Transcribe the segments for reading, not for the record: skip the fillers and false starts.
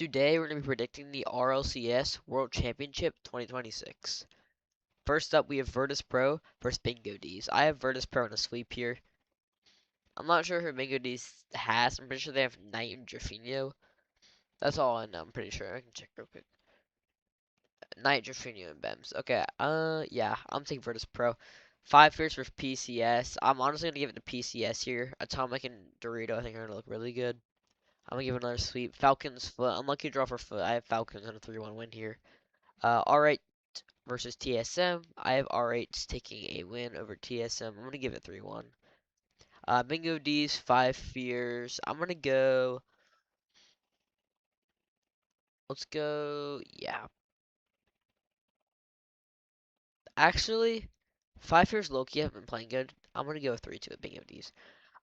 Today we're going to be predicting the RLCS World Championship 2026. First up, we have Virtus Pro versus Bingo D's. I have Virtus Pro in a sweep here. I'm not sure who Bingo D's has. I'm pretty sure they have Knight and Jaffinho. That's all I know. I'm pretty sure. I can check real quick. Knight, Jaffinho, and Bems. Okay, yeah, I'm taking Virtus Pro. 5 Fierce versus PCS. I'm honestly going to give it to PCS here. Atomic and Dorito, I think, are going to look really good. I'm going to give it another sweep. Falcons, Foot. Unlucky draw for Foot. I have Falcons in a 3-1 win here. R8 versus TSM. I have R8s taking a win over TSM. I'm going to give it 3-1. Bingo D's, 5 Fears. I'm going to go. Let's go. Yeah. Actually, 5 Fears Loki have been playing good. I'm going to go 3-2 with Bingo D's.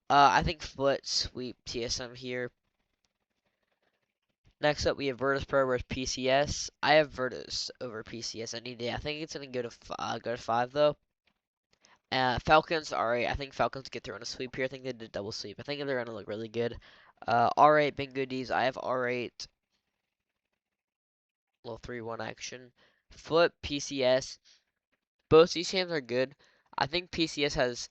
I think Foot sweep TSM here. Next up, we have Virtus Pro versus PCS. I have Virtus over PCS any day. I think it's going to go to 5 though. Falcons, alright. I think Falcons get through on a sweep here. I think they did a double sweep. I think they're going to look really good. R8, Bingo D's. I have R8. Little 3-1 action. Foot, PCS. Both these teams are good. I think PCS has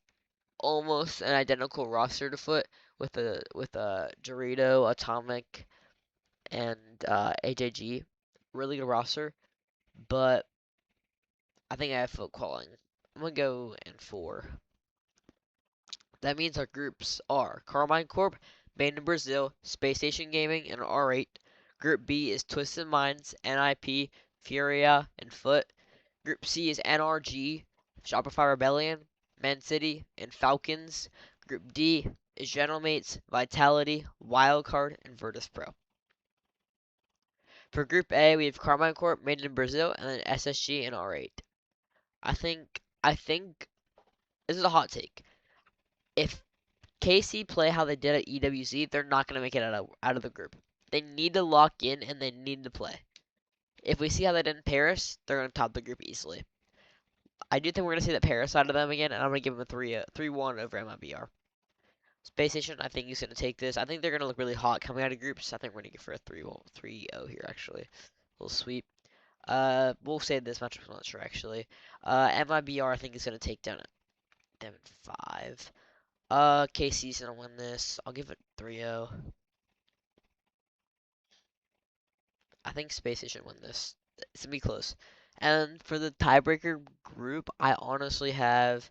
almost an identical roster to Foot with Dorito, Atomic, and AJG. Really good roster. But I think I have Foot calling. I'm going to go in 4. That means our groups are Carmine Corp, Made in Brazil, Space Station Gaming, and R8. Group B is Twisted Minds, NIP, Furia, and Foot. Group C is NRG, Shopify Rebellion, Man City, and Falcons. Group D is General Mates, Vitality, Wildcard, and Virtus Pro. For Group A, we have Carmine Corp, Made in Brazil, and then SSG and R8. I think this is a hot take. If KC play how they did at EWZ, they're not going to make it out of the group. They need to lock in and they need to play. If we see how they did in Paris, they're going to top the group easily. I do think we're going to see that Paris side of them again, and I'm going to give them a 3-1 over MIBR. Space Station, I think he's going to take this. I think they're going to look really hot coming out of groups. I think we're going to go for a 3-0 here, actually. A little sweep. We'll save this match. I'm not sure, actually. MIBR, I think, is going to take down them 5. KC's gonna win this. I'll give it 3-0. I think Space Station win this. It's gonna be close. And for the tiebreaker group, I honestly have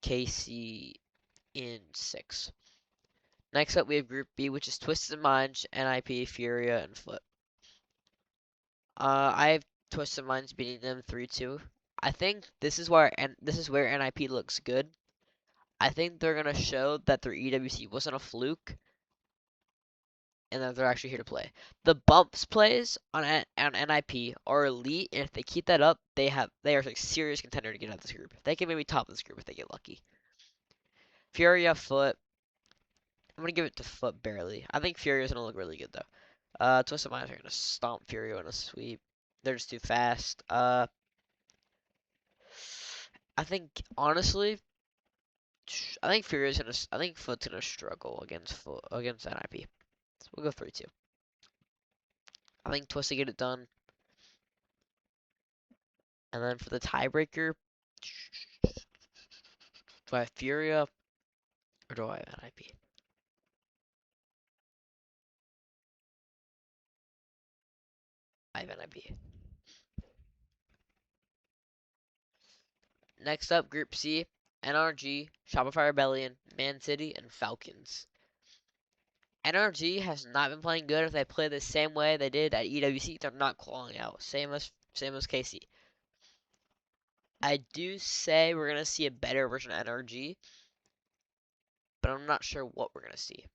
KC in 6. Next up, we have Group B, which is Twisted Minds, NIP, Furia, and Foot. I have Twisted Minds beating them 3-2. I think this is where NIP looks good. I think they're gonna show that their EWC wasn't a fluke, and that they're actually here to play. The bumps plays on NIP are elite, and if they keep that up, they are a serious contender to get out of this group. They can maybe top this group if they get lucky. Furia, Foot. I'm gonna give it to Foot barely. I think Furia's gonna look really good though. Twisted Minds are gonna stomp Furia in a sweep. They're just too fast. I think honestly, I think Foot's gonna struggle against NIP. So we'll go 3-2. I think Twisted get it done. And then for the tiebreaker, do I have Furia or do I have NIP? I have NIP. Next up, Group C, NRG, Shopify Rebellion, Man City, and Falcons. NRG has not been playing good. If they play the same way they did at EWC, they're not clawing out. Same as KC. I do say we're gonna see a better version of NRG, but I'm not sure what we're gonna see.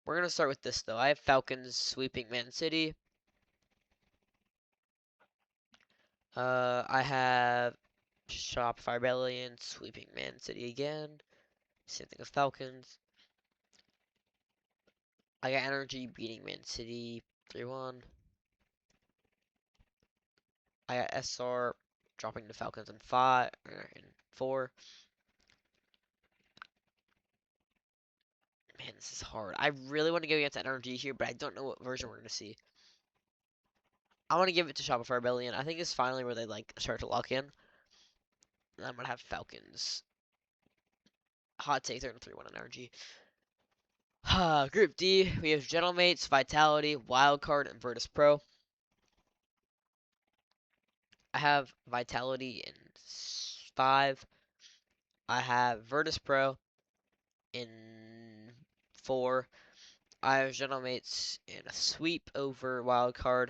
We're gonna start with this though. I have Falcons sweeping Man City. I have Shopify Rebellion sweeping Man City again. Same thing with Falcons. I got Energy beating Man City 3-1. I got SR dropping the Falcons in 4. Man, this is hard. I really want to go against NRG here, but I don't know what version we're going to see. I want to give it to Shopify Rebellion. I think it's finally where they like start to lock in. And I'm going to have Falcons. Hot take, they're going to 3-1 NRG. Group D, we have Gentlemates, Vitality, Wildcard, and Virtus Pro. I have Vitality in 5. I have Virtus Pro in 4. I have Gentlemates in a sweep over Wildcard.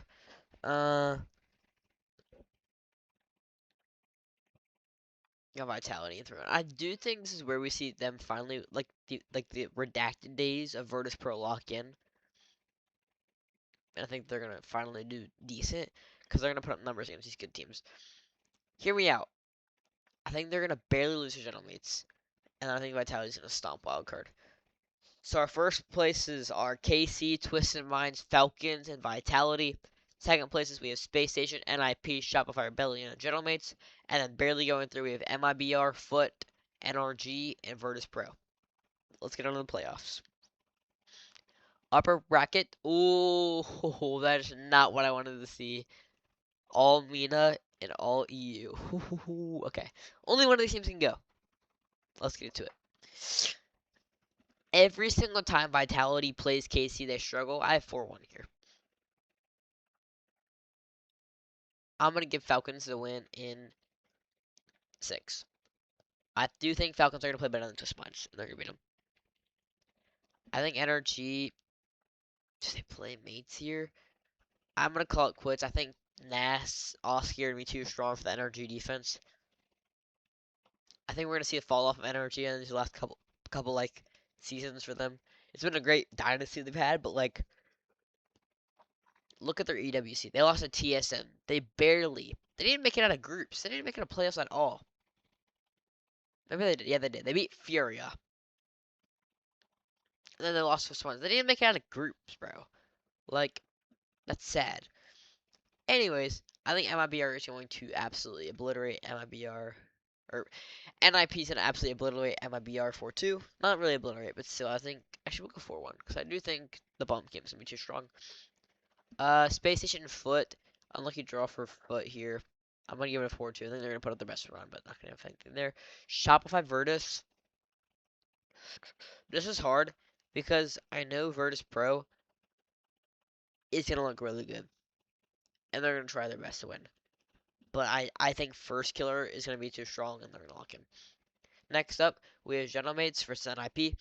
Yeah, Vitality in 3. I do think this is where we see them finally, like the redacted days of Virtus Pro lock in. And I think they're gonna finally do decent because they're gonna put up numbers against these good teams. Hear me out. I think they're gonna barely lose to Gentlemates, and I think Vitality's gonna stomp Wildcard. So our first places are KC, Twisted Minds, Falcons, and Vitality. Second places we have Space Station, NIP, Shopify Rebellion, and Gentlemates. And then barely going through we have MIBR, Foot, NRG, and Virtus Pro. Let's get on to the playoffs. Upper bracket. Ooh, that is not what I wanted to see. All MENA and all EU. Okay. Only one of these teams can go. Let's get into it. Every single time Vitality plays KC, they struggle. I have 4-1 here. I'm going to give Falcons the win in 6. I do think Falcons are going to play better than Twist Minds, and they're going to beat them. I think NRG, do they play mates here? I'm going to call it quits. I think Nas, Oscar, and me too strong for the NRG defense. I think we're going to see a fall off of NRG in these last couple like seasons for them. It's been a great dynasty they've had, but like look at their EWC. They lost to TSM. They didn't make it out of groups. They didn't make it out of playoffs at all. Maybe they did. Yeah, they did. They beat Furia. And then they lost to Swans. They didn't make it out of groups, bro. Like, that's sad. Anyways, I think MIBR is going to absolutely obliterate MIBR. Or NIP is going to absolutely obliterate MIBR 4-2. Not really obliterate, but still, I think. Actually, we'll go 4-1. Because I do think the bump game's going to be too strong. Space Station Foot. Unlucky draw for Foot here. I'm going to give it a 4-2. I think they're going to put up their best run, but not going to affect it there. Shopify Virtus. This is hard because I know Virtus Pro is going to look really good. And they're going to try their best to win. But I think First Killer is going to be too strong and they're going to lock him. Next up, we have Gentlemates versus NIP.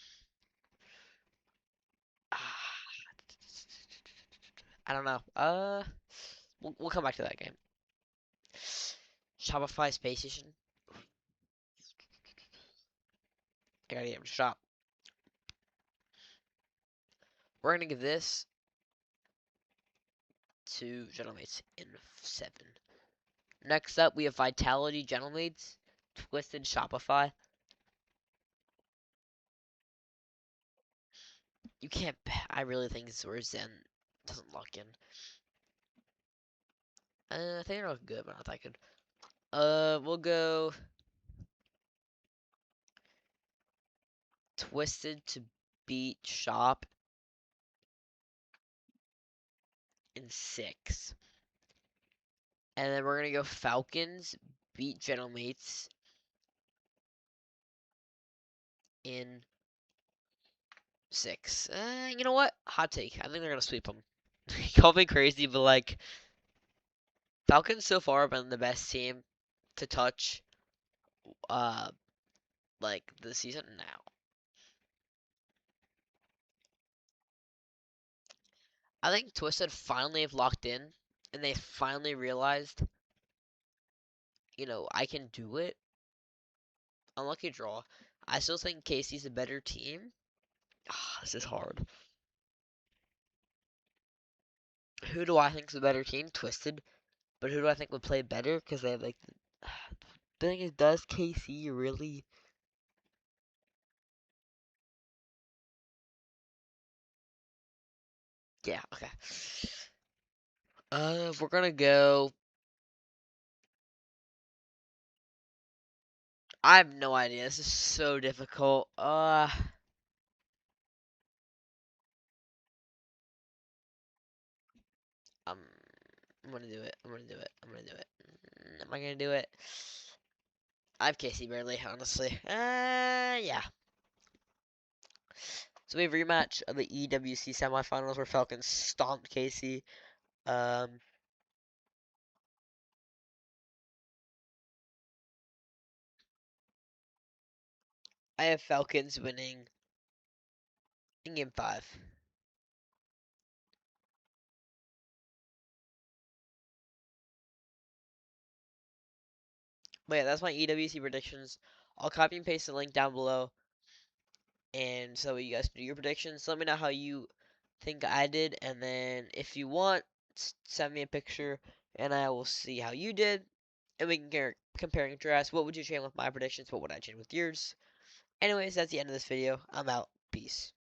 I don't know. We'll come back to that game. Shopify Space Station. I gotta get him to shop. We're gonna give this to Gentlemates in 7. Next up, we have Vitality Gentlemates, Twisted Shopify. You can't. I really think this is where Zen doesn't lock in. I think they're looking good, but not that good. We'll go Twisted to beat Shop in 6. And then we're gonna go Falcons beat Gentlemates in 6. You know what? Hot take. I think they're gonna sweep them. Call me crazy, but like Falcons so far have been the best team to touch like the season now. I think Twisted finally have locked in and they finally realized, I can do it. Unlucky draw. I still think Casey's a better team. This is hard. Who do I think is a better team? Twisted. But who do I think would play better? Because they have like the thing is, does KC really? Yeah, okay. We're gonna go. I have no idea. This is so difficult. Um, I'm gonna do it. I'm gonna do it. I'm gonna do it. Am I gonna do it? I have Casey barely, honestly. Yeah. So we have a rematch of the EWC semifinals where Falcons stomped Casey. Um, I have Falcons winning in game 5. But yeah, that's my EWC predictions. I'll copy and paste the link down below, and so you guys can do your predictions. Let me know how you think I did, and then if you want, send me a picture, and I will see how you did, and we can compare and contrast. What would you change with my predictions? What would I change with yours? Anyways, that's the end of this video. I'm out. Peace.